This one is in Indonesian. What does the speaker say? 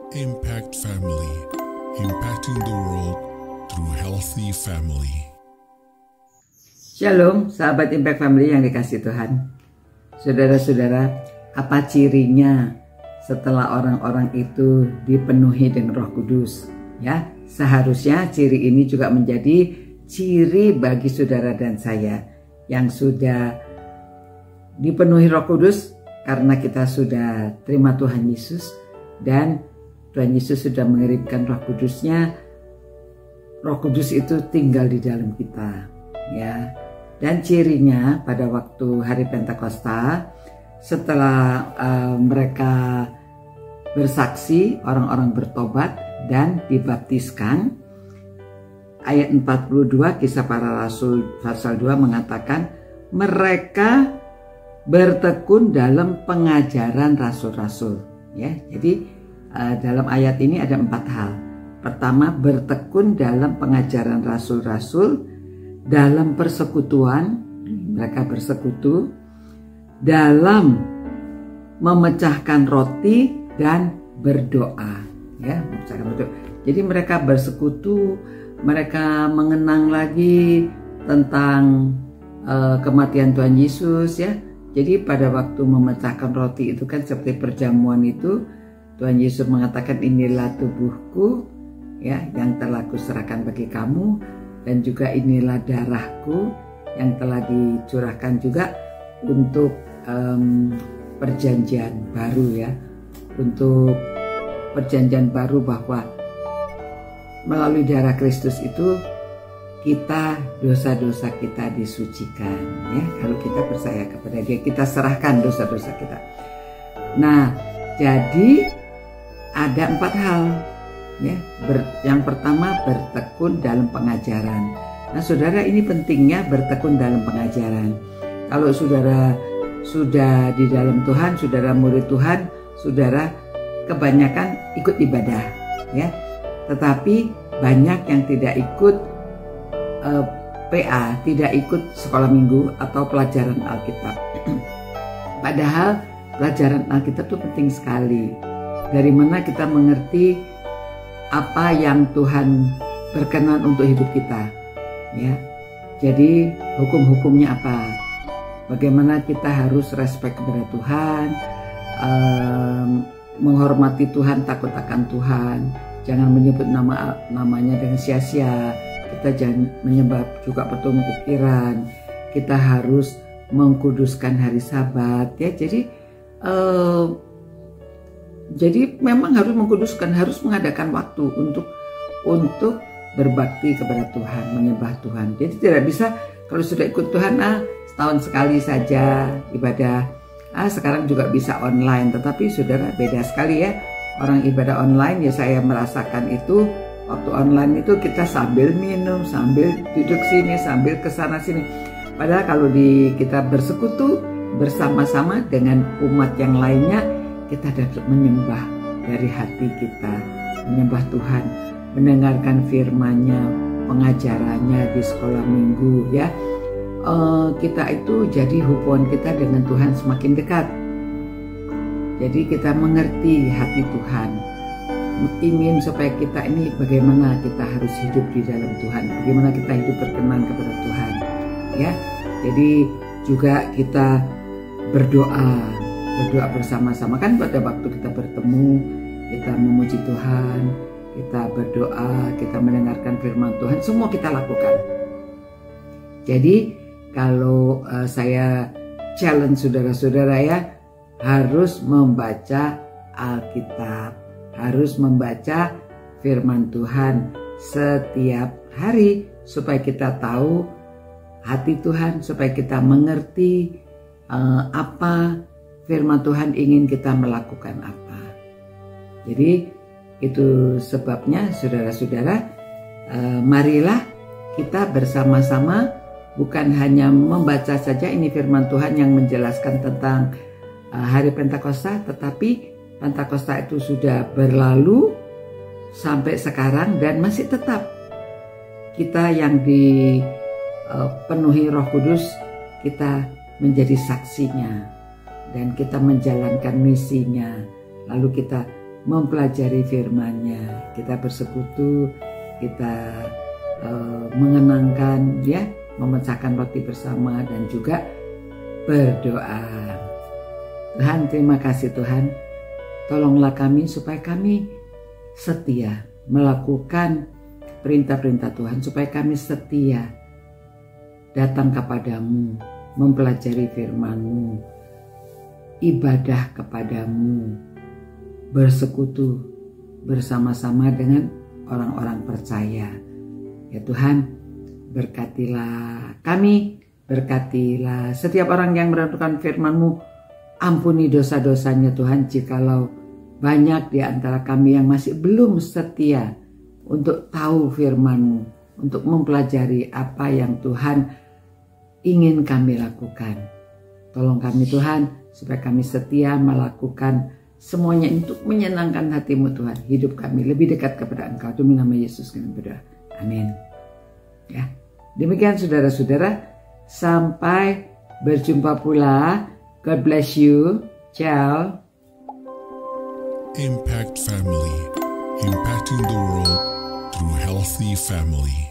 Impact Family, impacting the world through healthy family. Shalom, sahabat Impact Family yang dikasihi Tuhan. Saudara-saudara, apa cirinya setelah orang-orang itu dipenuhi dengan Roh Kudus? Ya, seharusnya ciri ini juga menjadi ciri bagi saudara dan saya yang sudah dipenuhi Roh Kudus karena kita sudah terima Tuhan Yesus dan Tuhan Yesus sudah mengirimkan Roh Kudusnya. Roh Kudus itu tinggal di dalam kita, ya. Dan cirinya pada waktu hari Pentakosta, setelah mereka bersaksi, orang-orang bertobat dan dibaptiskan. Ayat 42 Kisah Para Rasul pasal 2 mengatakan mereka bertekun dalam pengajaran rasul-rasul, ya. Jadi dalam ayat ini ada 4 hal. Pertama, bertekun dalam pengajaran rasul-rasul, dalam persekutuan, mereka bersekutu, dalam memecahkan roti dan berdoa, ya, memecahkan roti. Jadi mereka bersekutu, mereka mengenang lagi tentang kematian Tuhan Yesus, ya. Jadi pada waktu memecahkan roti itu kan seperti perjamuan itu, Tuhan Yesus mengatakan inilah tubuhku, ya, yang telah kuserahkan bagi kamu, dan juga inilah darahku yang telah dicurahkan juga untuk perjanjian baru, ya, untuk perjanjian baru bahwa melalui darah Kristus itu kita dosa-dosa kita disucikan, ya. Kalau kita percaya kepada Dia, kita serahkan dosa-dosa kita. Nah, jadi ada 4 hal, ya. Yang pertama, bertekun dalam pengajaran. Nah, saudara, ini pentingnya bertekun dalam pengajaran. Kalau saudara sudah di dalam Tuhan, saudara murid Tuhan, saudara kebanyakan ikut ibadah, ya. Tetapi banyak yang tidak ikut PA, tidak ikut sekolah minggu atau pelajaran Alkitab. Padahal pelajaran Alkitab itu penting sekali. Dari mana kita mengerti apa yang Tuhan berkenan untuk hidup kita, ya. Jadi hukum-hukumnya apa? Bagaimana kita harus respect kepada Tuhan, menghormati Tuhan, takut akan Tuhan, jangan menyebut namanya dengan sia-sia. Kita jangan menyembah juga petung ukiran. Kita harus mengkuduskan hari Sabat, ya. Jadi memang harus mengkuduskan, harus mengadakan waktu untuk berbakti kepada Tuhan, menyembah Tuhan. Jadi tidak bisa kalau sudah ikut Tuhan setahun sekali saja ibadah. Sekarang juga bisa online, tetapi saudara beda sekali, ya. Orang ibadah online, ya, saya merasakan itu. Waktu online itu kita sambil minum, sambil duduk sini, sambil kesana sini. Padahal kalau kita bersekutu bersama-sama dengan umat yang lainnya, kita dapat menyembah dari hati kita, menyembah Tuhan, mendengarkan firman-Nya, pengajarannya di sekolah minggu, ya. Kita itu jadi hubungan kita dengan Tuhan semakin dekat. Jadi kita mengerti hati Tuhan, ingin supaya kita ini bagaimana kita harus hidup di dalam Tuhan, bagaimana kita hidup berkenan kepada Tuhan, ya. Jadi juga kita berdoa bersama-sama, kan. Pada waktu kita bertemu, kita memuji Tuhan, kita berdoa, kita mendengarkan firman Tuhan, semua kita lakukan. Jadi kalau saya challenge saudara-saudara, ya, harus membaca Alkitab, harus membaca firman Tuhan setiap hari supaya kita tahu hati Tuhan, supaya kita mengerti apa firman Tuhan ingin kita melakukan apa. Jadi itu sebabnya saudara-saudara, marilah kita bersama-sama, bukan hanya membaca saja ini firman Tuhan yang menjelaskan tentang hari Pentakosta, tetapi Pentakosta itu sudah berlalu sampai sekarang dan masih tetap kita yang dipenuhi Roh Kudus, kita menjadi saksinya dan kita menjalankan misinya. Lalu kita mempelajari firman-Nya, kita bersekutu, kita mengenangkan ya, memecahkan roti bersama dan juga berdoa. Tuhan, terima kasih Tuhan. Tolonglah kami supaya kami setia melakukan perintah-perintah Tuhan, supaya kami setia datang kepadamu, mempelajari firman-Mu, ibadah kepadamu, bersekutu bersama-sama dengan orang-orang percaya. Ya Tuhan, berkatilah kami, berkatilah setiap orang yang merenungkan firman-Mu. Ampuni dosa-dosanya Tuhan, jikalau banyak di antara kami yang masih belum setia untuk tahu firman-Mu, untuk mempelajari apa yang Tuhan ingin kami lakukan. Tolong kami Tuhan, supaya kami setia melakukan semuanya untuk menyenangkan hati-Mu Tuhan. Hidup kami lebih dekat kepada Engkau. Demi nama Yesus kami berdoa. Amin. Ya, demikian saudara-saudara. Sampai berjumpa pula. God bless you. Ciao. Impact Family, impacting the world through healthy family.